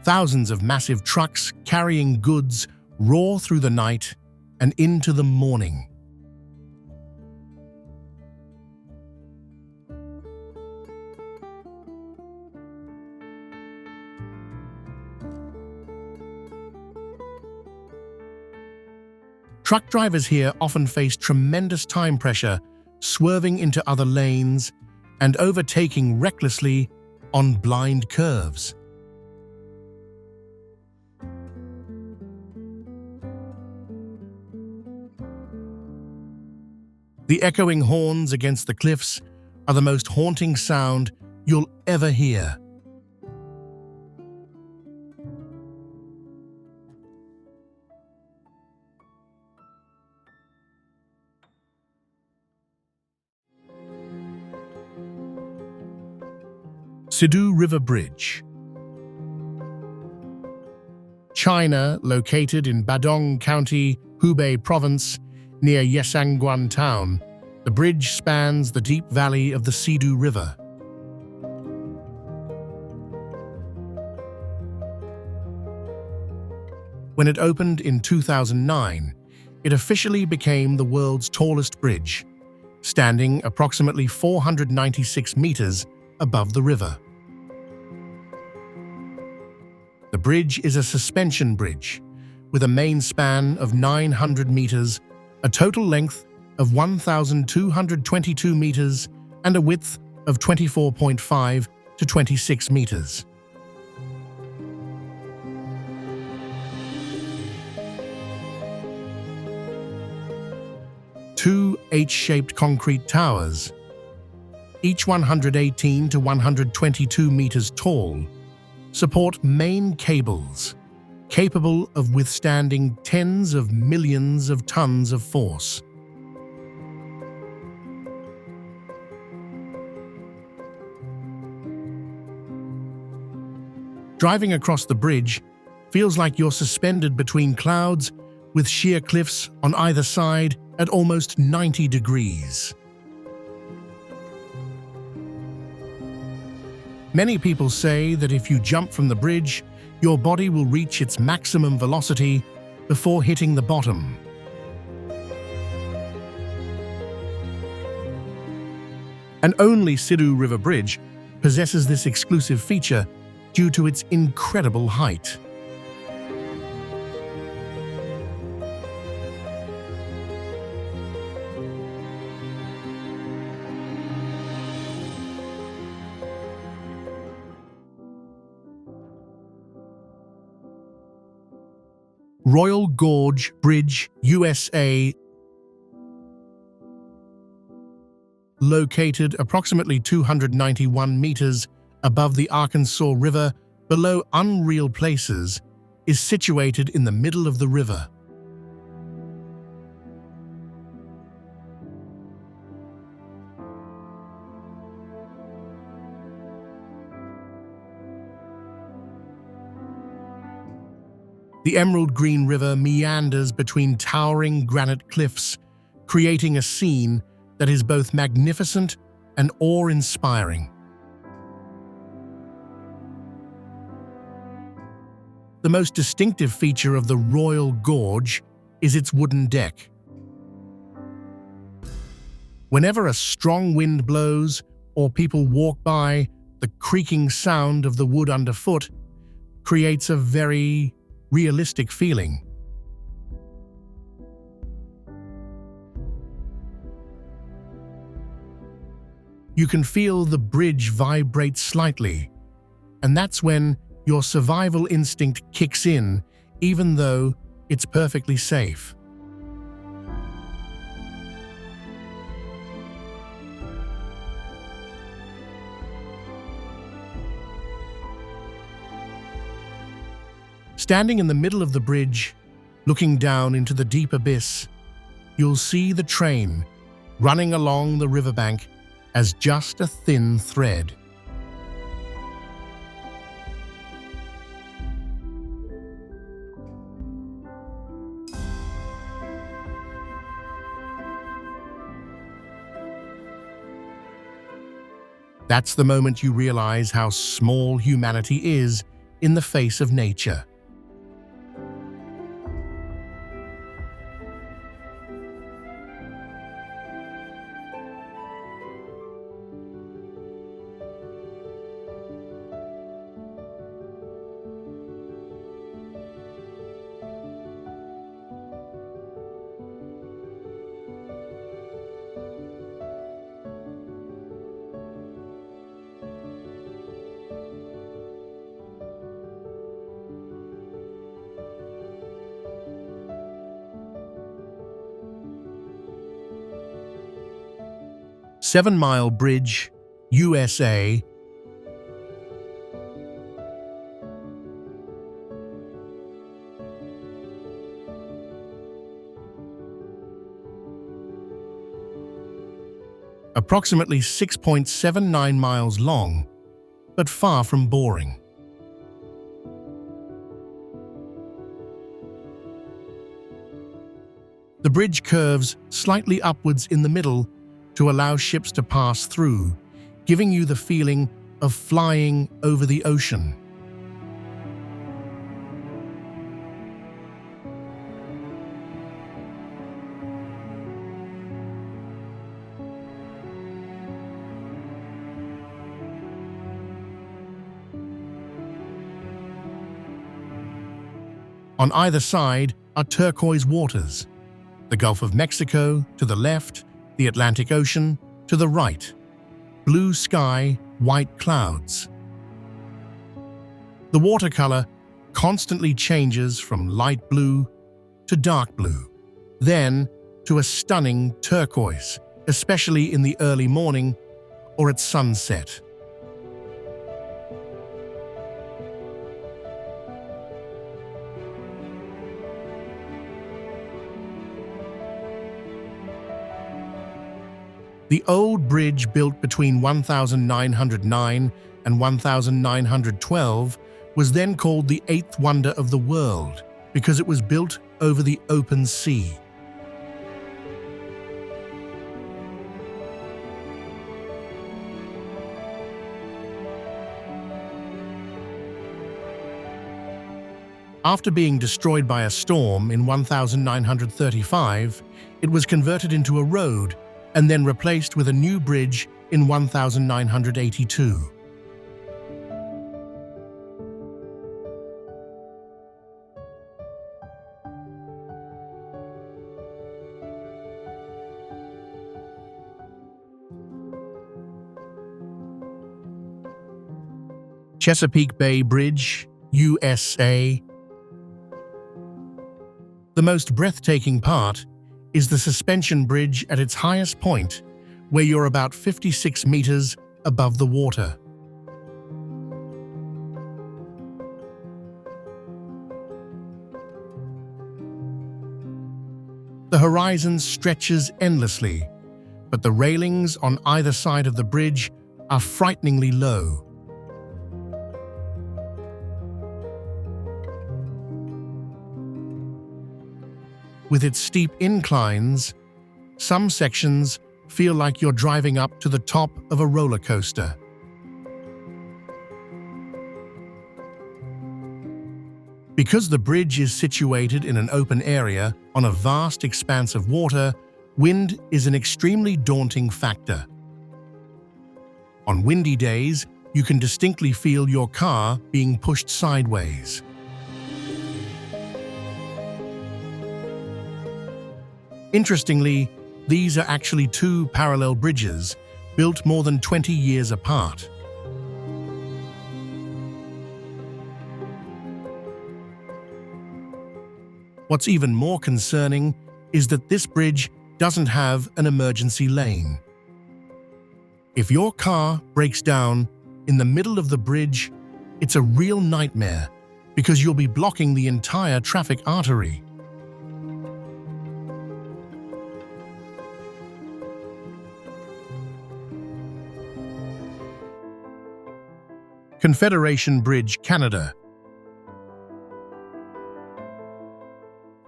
Thousands of massive trucks carrying goods roar through the night and into the morning. Truck drivers here often face tremendous time pressure, swerving into other lanes and overtaking recklessly on blind curves. The echoing horns against the cliffs are the most haunting sound you'll ever hear. Sidu River Bridge. China, located in Badong County, Hubei Province, near Yesangguan town, the bridge spans the deep valley of the Sidu River. When it opened in 2009, it officially became the world's tallest bridge, standing approximately 496 meters above the river. The bridge is a suspension bridge with a main span of 900 meters, a total length of 1,222 meters, and a width of 24.5 to 26 meters. Two H-shaped concrete towers, each 118 to 122 meters tall, support main cables capable of withstanding tens of millions of tons of force. Driving across the bridge feels like you're suspended between clouds with sheer cliffs on either side at almost 90 degrees. Many people say that if you jump from the bridge, your body will reach its maximum velocity before hitting the bottom. And only Sidu River Bridge possesses this exclusive feature due to its incredible height. Royal Gorge Bridge, USA. Located approximately 291 meters above the Arkansas River, below Unreal Places, is situated in the middle of the river. The emerald green river meanders between towering granite cliffs, creating a scene that is both magnificent and awe-inspiring. The most distinctive feature of the Royal Gorge is its wooden deck. Whenever a strong wind blows or people walk by, the creaking sound of the wood underfoot creates a very realistic feeling. You can feel the bridge vibrate slightly, and that's when your survival instinct kicks in, even though it's perfectly safe. Standing in the middle of the bridge, looking down into the deep abyss, you'll see the train running along the riverbank as just a thin thread. That's the moment you realize how small humanity is in the face of nature. Seven-Mile Bridge, USA. Approximately 6.79 miles long, but far from boring. The bridge curves slightly upwards in the middle to allow ships to pass through, giving you the feeling of flying over the ocean. On either side are turquoise waters, the Gulf of Mexico to the left, the Atlantic Ocean to the right, blue sky, white clouds. The watercolor constantly changes from light blue to dark blue, then to a stunning turquoise, especially in the early morning or at sunset. The old bridge, built between 1909 and 1912, was then called the Eighth Wonder of the World because it was built over the open sea. After being destroyed by a storm in 1935, it was converted into a road and then replaced with a new bridge in 1982. Chesapeake Bay Bridge, USA. The most breathtaking part is the suspension bridge at its highest point, where you're about 56 meters above the water. The horizon stretches endlessly, but the railings on either side of the bridge are frighteningly low. With its steep inclines, some sections feel like you're driving up to the top of a roller coaster. Because the bridge is situated in an open area on a vast expanse of water, wind is an extremely daunting factor. On windy days, you can distinctly feel your car being pushed sideways. Interestingly, these are actually two parallel bridges built more than 20 years apart. What's even more concerning is that this bridge doesn't have an emergency lane. If your car breaks down in the middle of the bridge, it's a real nightmare because you'll be blocking the entire traffic artery. Confederation Bridge, Canada.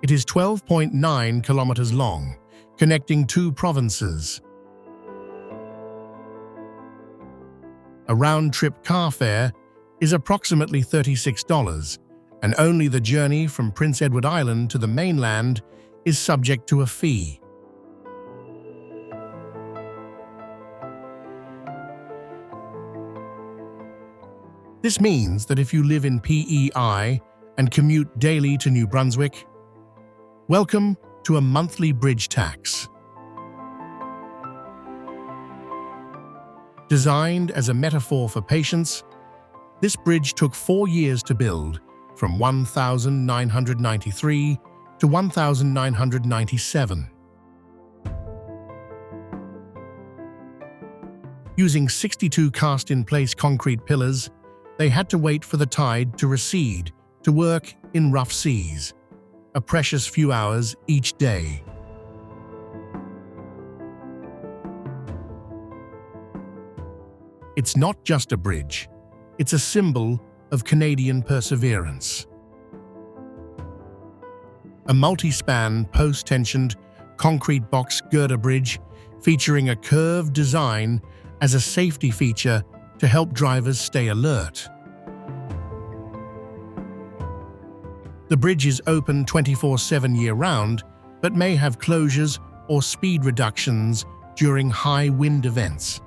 It is 12.9 kilometers long, connecting two provinces. A round-trip car fare is approximately $36, and only the journey from Prince Edward Island to the mainland is subject to a fee. This means that if you live in PEI and commute daily to New Brunswick, welcome to a monthly bridge tax. Designed as a metaphor for patience, this bridge took 4 years to build, from 1993 to 1997. Using 62 cast-in-place concrete pillars, they had to wait for the tide to recede to work in rough seas, a precious few hours each day. It's not just a bridge, it's a symbol of Canadian perseverance. A multi-span, post-tensioned, concrete box girder bridge featuring a curved design as a safety feature to help drivers stay alert. The bridge is open 24/7 year-round, but may have closures or speed reductions during high wind events.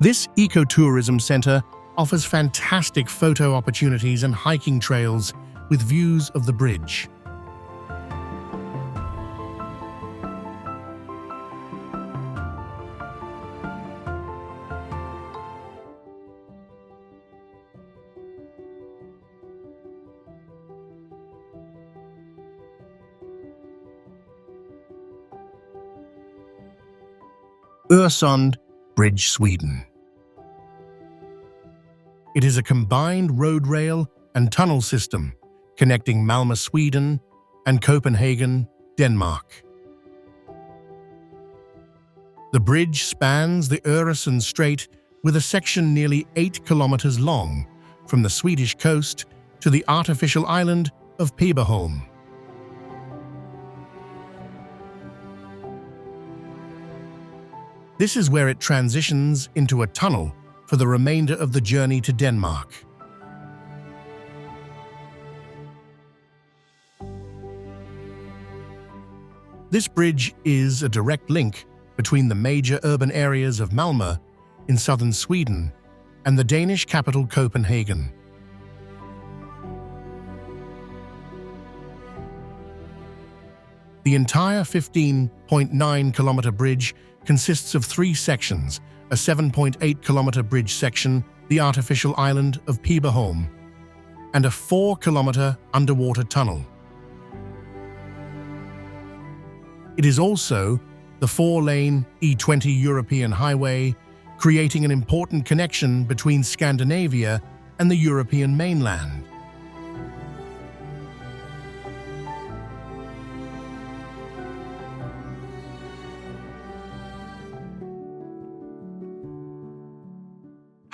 This ecotourism center offers fantastic photo opportunities and hiking trails with views of the bridge. Öresund Bridge, Sweden. It is a combined road rail and tunnel system connecting Malmö, Sweden, and Copenhagen, Denmark. The bridge spans the Öresund Strait with a section nearly 8 kilometers long from the Swedish coast to the artificial island of Pamban. This is where it transitions into a tunnel for the remainder of the journey to Denmark. This bridge is a direct link between the major urban areas of Malmö in southern Sweden and the Danish capital Copenhagen. The entire 15.9-kilometer bridge consists of 3 sections: a 7.8-kilometer bridge section, the artificial island of Pamban, and a 4-kilometer underwater tunnel. It is also the 4-lane E20 European highway, creating an important connection between Scandinavia and the European mainland.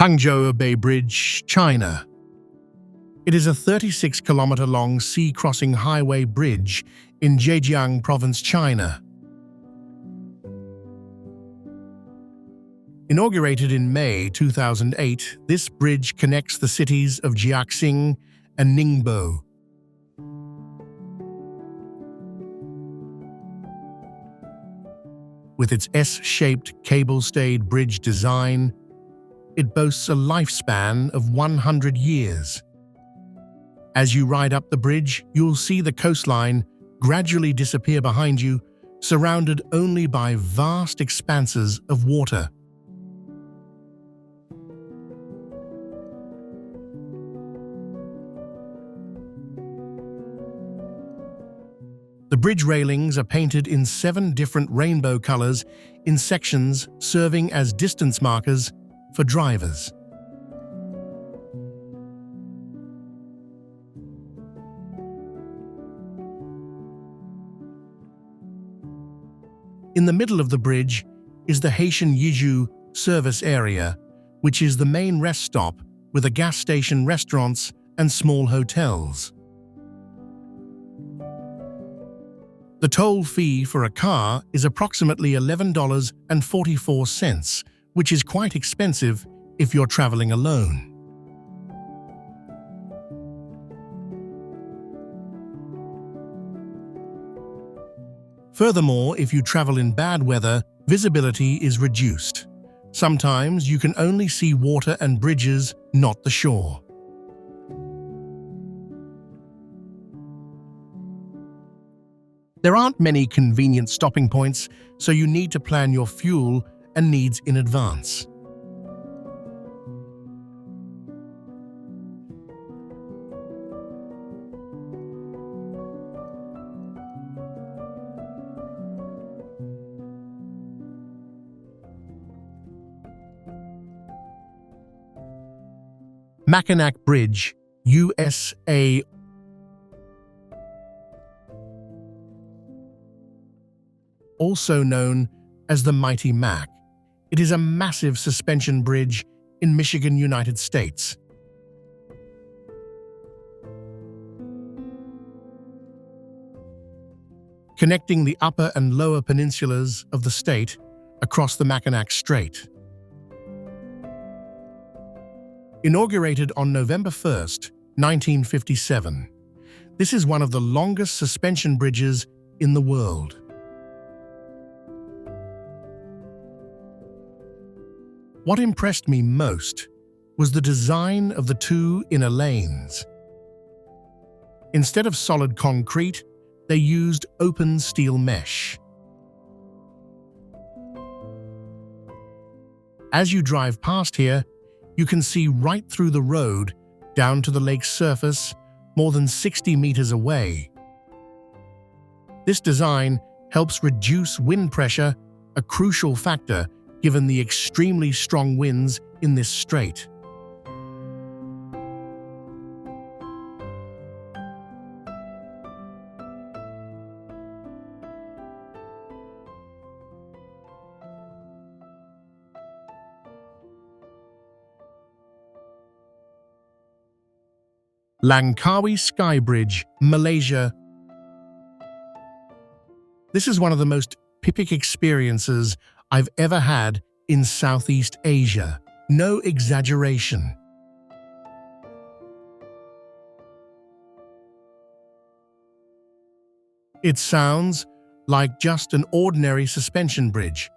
Hangzhou Bay Bridge, China. It is a 36-kilometer-long sea-crossing highway bridge in Zhejiang Province, China. Inaugurated in May 2008, this bridge connects the cities of Jiaxing and Ningbo. With its S-shaped cable-stayed bridge design, it boasts a lifespan of 100 years. As you ride up the bridge, you'll see the coastline gradually disappear behind you, surrounded only by vast expanses of water. The bridge railings are painted in 7 different rainbow colors in sections, serving as distance markers for drivers. In the middle of the bridge is the Haitian Yiju service area, which is the main rest stop with a gas station, restaurants, and small hotels. The toll fee for a car is approximately $11.44, which is quite expensive if you're traveling alone. Furthermore, if you travel in bad weather, visibility is reduced. Sometimes you can only see water and bridges, not the shore. There aren't many convenient stopping points, so you need to plan your fuel and needs in advance. Mackinac Bridge, USA. Also known as the Mighty Mac. It is a massive suspension bridge in Michigan, United States. Connecting the upper and lower peninsulas of the state across the Mackinac Strait. Inaugurated on November 1st, 1957. This is one of the longest suspension bridges in the world. What impressed me most was the design of the two inner lanes. Instead of solid concrete, they used open steel mesh. As you drive past here, you can see right through the road down to the lake's surface more than 60 meters away. This design helps reduce wind pressure, a crucial factor given the extremely strong winds in this strait. Langkawi Sky Bridge, Malaysia. This is one of the most epic experiences I've ever had in Southeast Asia. No exaggeration. It sounds like just an ordinary suspension bridge,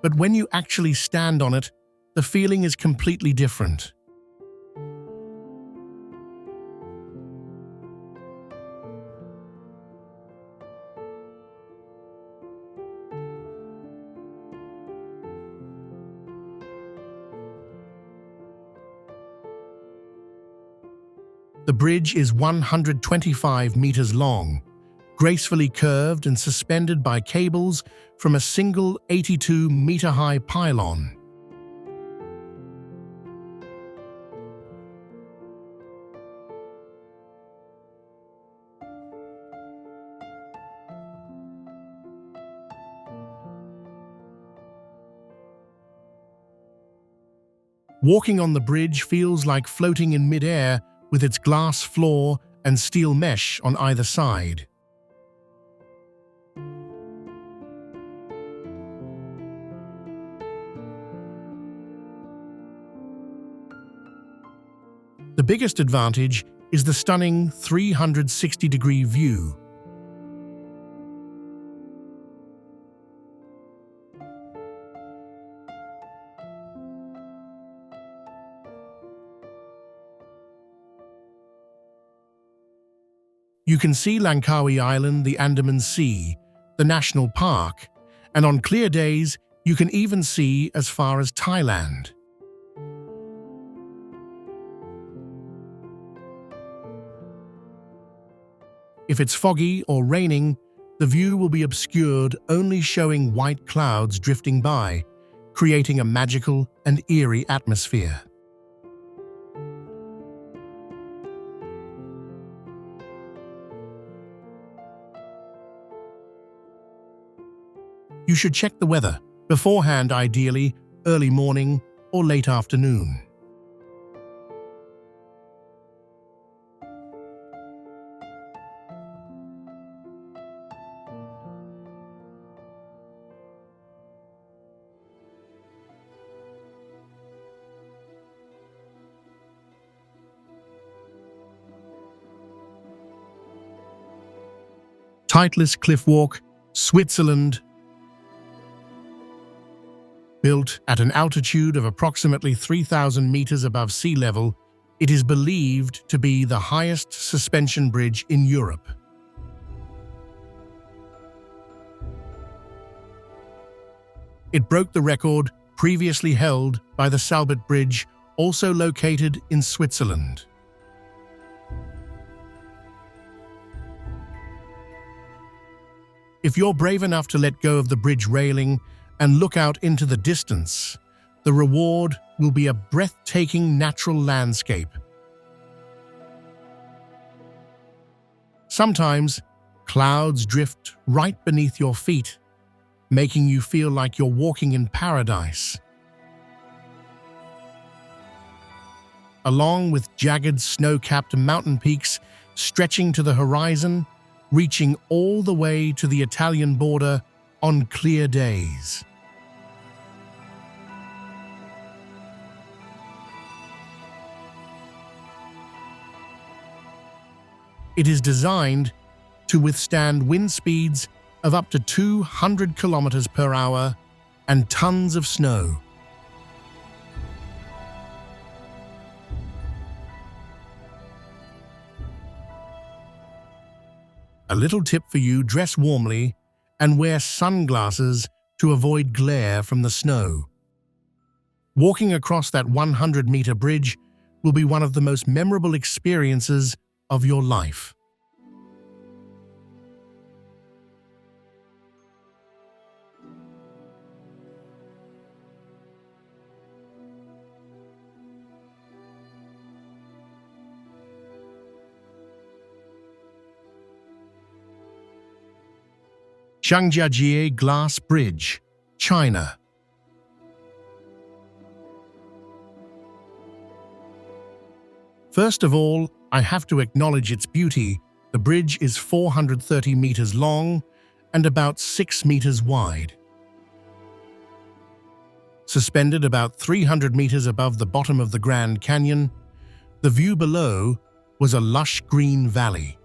but when you actually stand on it, the feeling is completely different. The bridge is 125 meters long, gracefully curved and suspended by cables from a single 82-meter-high pylon. Walking on the bridge feels like floating in mid-air with its glass floor and steel mesh on either side. The biggest advantage is the stunning 360-degree view. You can see Langkawi Island, the Andaman Sea, the national park, and on clear days, you can even see as far as Thailand. If it's foggy or raining, the view will be obscured, only showing white clouds drifting by, creating a magical and eerie atmosphere. You should check the weather beforehand, ideally early morning or late afternoon. Titleist Cliff Walk, Switzerland. Built at an altitude of approximately 3,000 meters above sea level, it is believed to be the highest suspension bridge in Europe. It broke the record previously held by the Bayburt Bridge, also located in Switzerland. If you're brave enough to let go of the bridge railing and look out into the distance, the reward will be a breathtaking natural landscape. Sometimes, clouds drift right beneath your feet, making you feel like you're walking in paradise. Along with jagged snow-capped mountain peaks stretching to the horizon, reaching all the way to the Italian border on clear days. It is designed to withstand wind speeds of up to 200 kilometers per hour and tons of snow. A little tip for you: dress warmly and wear sunglasses to avoid glare from the snow. Walking across that 100-meter bridge will be one of the most memorable experiences of your life. Zhangjiajie Glass Bridge, China. First of all, I have to acknowledge its beauty. The bridge is 430 meters long and about 6 meters wide. Suspended about 300 meters above the bottom of the Grand Canyon, the view below was a lush green valley.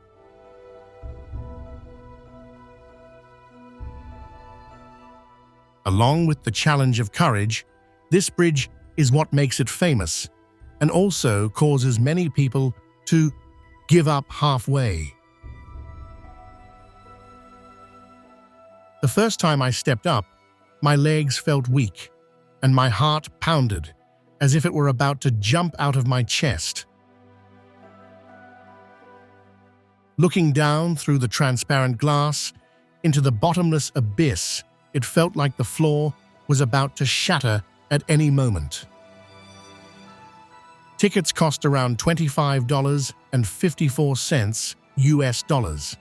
Along with the challenge of courage, this bridge is what makes it famous and also causes many people to give up halfway. The first time I stepped up, my legs felt weak and my heart pounded as if it were about to jump out of my chest. Looking down through the transparent glass into the bottomless abyss, it felt like the floor was about to shatter at any moment. Tickets cost around $25.54 US dollars,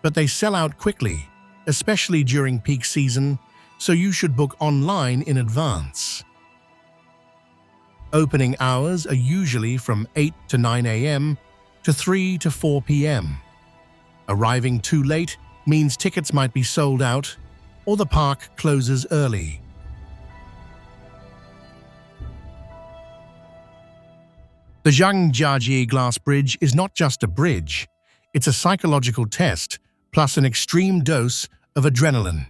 but they sell out quickly, especially during peak season, so you should book online in advance. Opening hours are usually from 8 to 9 a.m. to 3 to 4 p.m. Arriving too late means tickets might be sold out or the park closes early. The Zhangjiajie Glass Bridge is not just a bridge, it's a psychological test plus an extreme dose of adrenaline.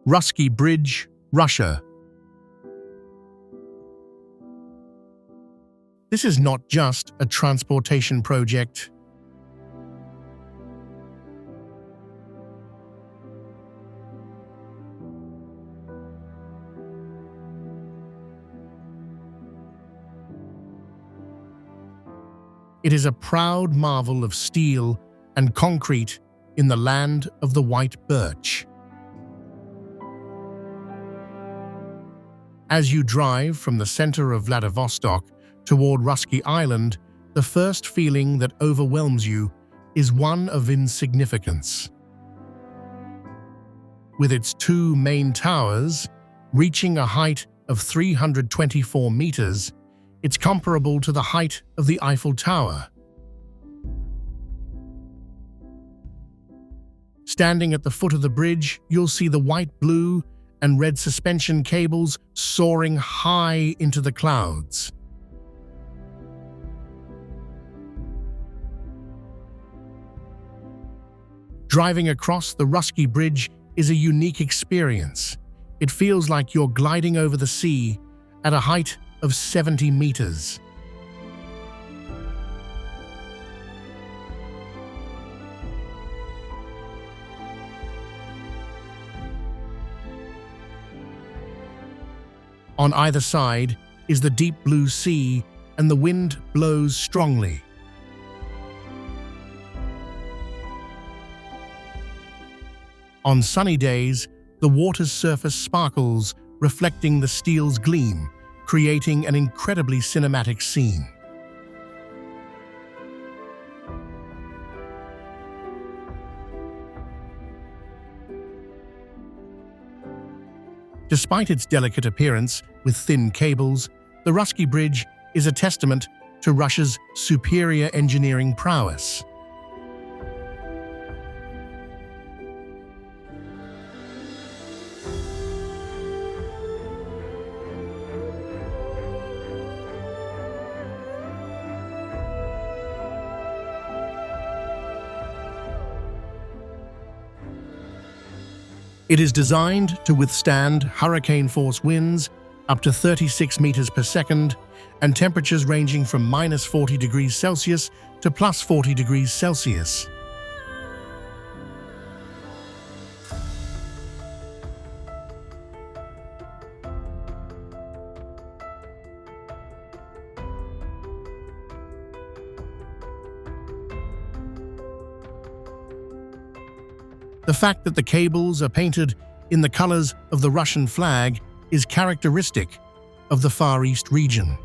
Russky Bridge, Russia. This is not just a transportation project. It is a proud marvel of steel and concrete in the land of the white birch. As you drive from the center of Vladivostok toward Russky Island, the first feeling that overwhelms you is one of insignificance. With its two main towers, reaching a height of 324 meters, it's comparable to the height of the Eiffel Tower. Standing at the foot of the bridge, you'll see the white, blue, and red suspension cables soaring high into the clouds. Driving across the Ruski Bridge is a unique experience. It feels like you're gliding over the sea at a height of 70 meters. On either side is the deep blue sea, and the wind blows strongly. On sunny days, the water's surface sparkles, reflecting the steel's gleam, creating an incredibly cinematic scene. Despite its delicate appearance with thin cables, the Ruski Bridge is a testament to Russia's superior engineering prowess. It is designed to withstand hurricane-force winds up to 36 meters per second and temperatures ranging from -40 degrees Celsius to +40 degrees Celsius. The fact that the cables are painted in the colors of the Russian flag is characteristic of the Far East region.